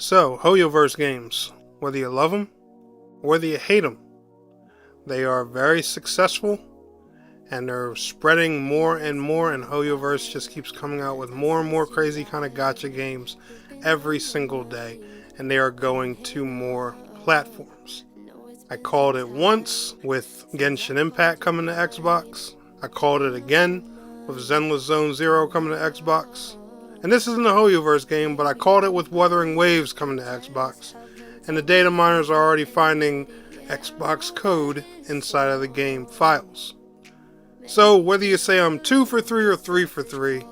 So, HoYoverse games, whether you love them or whether you hate them, they are very successful and they're spreading more and more, and HoYoverse just keeps coming out with more and more crazy kind of gacha games every single day, and they are going to more platforms. I called it once with Genshin Impact coming to Xbox. I called it again with Zenless Zone Zero coming to Xbox. And this isn't a HoYoverse game, but I called it with Wuthering Waves coming to Xbox. And the data miners are already finding Xbox code inside of the game files. So whether you say I'm 2 for 3 or 3 for 3,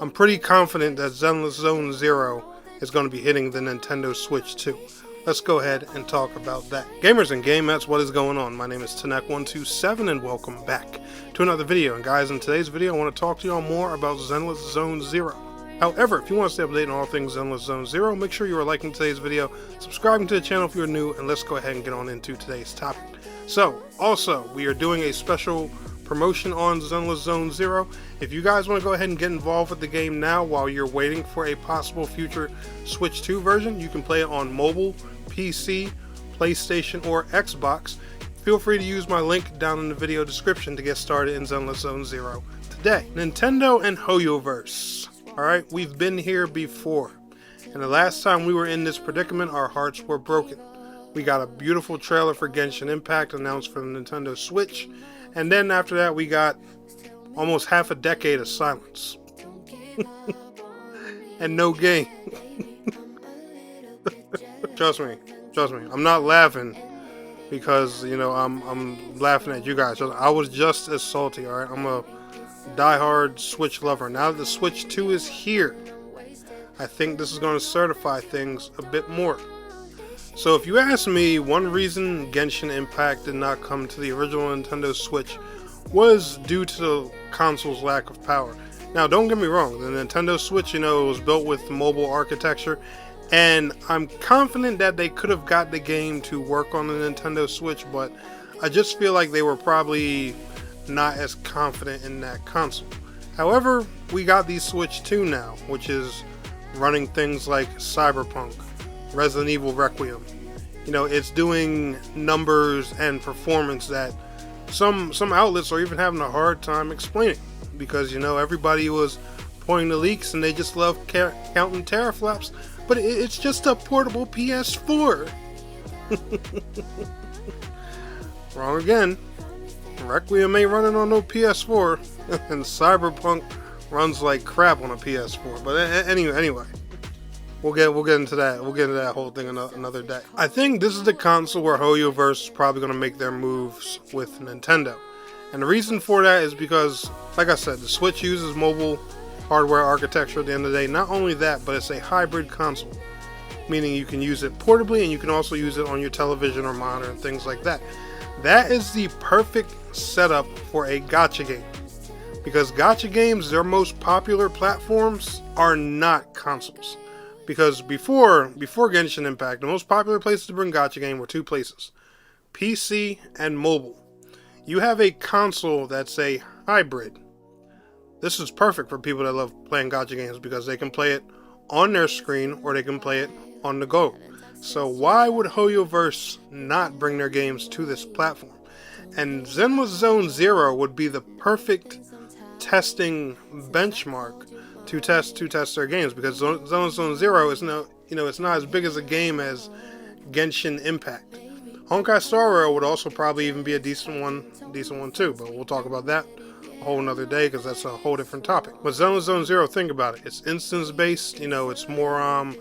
I'm pretty confident that Zenless Zone Zero is going to be hitting the Nintendo Switch too. Let's go ahead and talk about that. Gamers and gamettes, what is going on? My name is Tanek127 and welcome back to another video. And guys, in today's video I want to talk to y'all more about Zenless Zone Zero. However, if you want to stay updated on all things Zenless Zone Zero, make sure you are liking today's video, subscribing to the channel if you're new, and let's go ahead and get on into today's topic. So, also, we are doing a special promotion on Zenless Zone Zero. If you guys want to go ahead and get involved with the game now while you're waiting for a possible future Switch 2 version, you can play it on mobile, PC, PlayStation, or Xbox. Feel free to use my link down in the video description to get started in Zenless Zone Zero today. Nintendo and HoYoverse. Alright, we've been here before, and the last time we were in this predicament, our hearts were broken. We got a beautiful trailer for Genshin Impact announced for the Nintendo Switch, and then after that we got almost half a decade of silence. And no game. Trust me, I'm not laughing because, you know, I'm laughing at you guys. I was just as salty, alright? I'm a diehard Switch lover. Now that the Switch 2 is here, I think this is going to certify things a bit more. So if you ask me, one reason Genshin Impact did not come to the original Nintendo Switch was due to the console's lack of power. Now don't get me wrong, the Nintendo Switch, you know, it was built with mobile architecture, and I'm confident that they could have got the game to work on the Nintendo Switch, but I just feel like they were probably not as confident in that console. However, we got the Switch 2 now, which is running things like Cyberpunk, Resident Evil Requiem. You know, it's doing numbers and performance that some outlets are even having a hard time explaining, because, you know, everybody was pointing to leaks and they just love counting teraflops, but it's just a portable PS4. Wrong again. Requiem ain't running on no PS4, and Cyberpunk runs like crap on a PS4. But anyway, we'll get into that. We'll get into that whole thing another day. I think this is the console where HoYoverse is probably going to make their moves with Nintendo, and the reason for that is because, like I said, the Switch uses mobile hardware architecture at the end of the day. Not only that, but it's a hybrid console, meaning you can use it portably and you can also use it on your television or monitor and things like that. That is the perfect setup for a gacha game, because gacha games, their most popular platforms are not consoles. Because before Genshin Impact, the most popular places to bring gacha game were two places: PC and mobile. You have a console that's a hybrid. This is perfect for people that love playing gacha games because they can play it on their screen or they can play it on the go. So why would HoYoverse not bring their games to this platform? And Zenless Zone Zero would be the perfect testing benchmark to test their games, because Zenless Zone Zero is it's not as big as a game as Genshin Impact. Honkai Star Rail would also probably even be a decent one too, but we'll talk about that a whole another day because that's a whole different topic. But Zenless Zone Zero, think about it. It's instance based, you know, it's more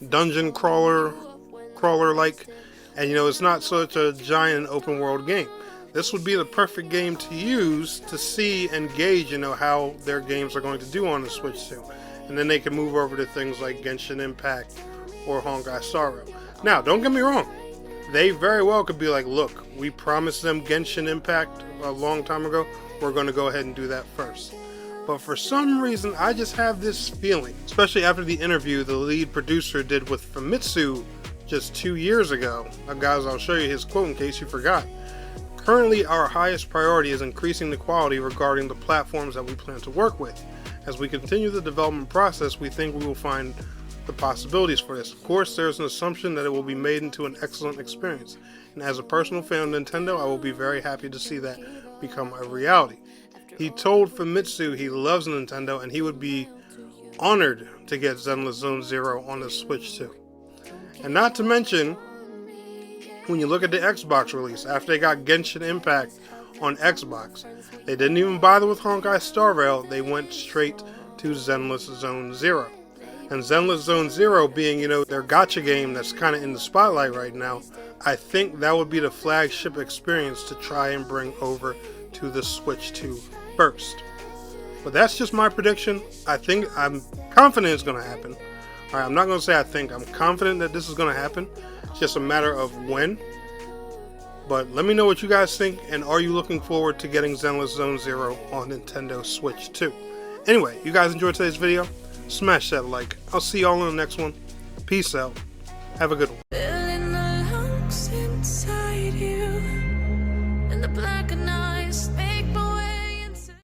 dungeon crawler like, and you know, it's not such a giant open world game. This would be the perfect game to use to see and gauge, you know, how their games are going to do on the Switch 2, and then they can move over to things like Genshin Impact or Honkai Star Rail. Now, don't get me wrong, they very well could be like, look, we promised them Genshin Impact a long time ago, we're going to go ahead and do that first. But for some reason, I just have this feeling, especially after the interview the lead producer did with Famitsu just 2 years ago. Guys, I'll show you his quote in case you forgot. Currently, our highest priority is increasing the quality regarding the platforms that we plan to work with. As we continue the development process, we think we will find the possibilities for this. Of course, there's an assumption that it will be made into an excellent experience, and as a personal fan of Nintendo, I will be very happy to see that become a reality. He told Famitsu he loves Nintendo and he would be honored to get Zenless Zone Zero on the Switch too. And not to mention, when you look at the Xbox release, after they got Genshin Impact on Xbox, they didn't even bother with Honkai Star Rail, they went straight to Zenless Zone Zero. And Zenless Zone Zero being, their gacha game that's kind of in the spotlight right now, I think that would be the flagship experience to try and bring over to the Switch 2 first. But that's just my prediction. I'm confident it's going to happen. Alright, I'm not going to say I think. I'm confident that this is going to happen. It's just a matter of when. But let me know what you guys think, and are you looking forward to getting Zenless Zone Zero on Nintendo Switch 2? Anyway, you guys enjoyed today's video? Smash that like. I'll see y'all in the next one. Peace out. Have a good one.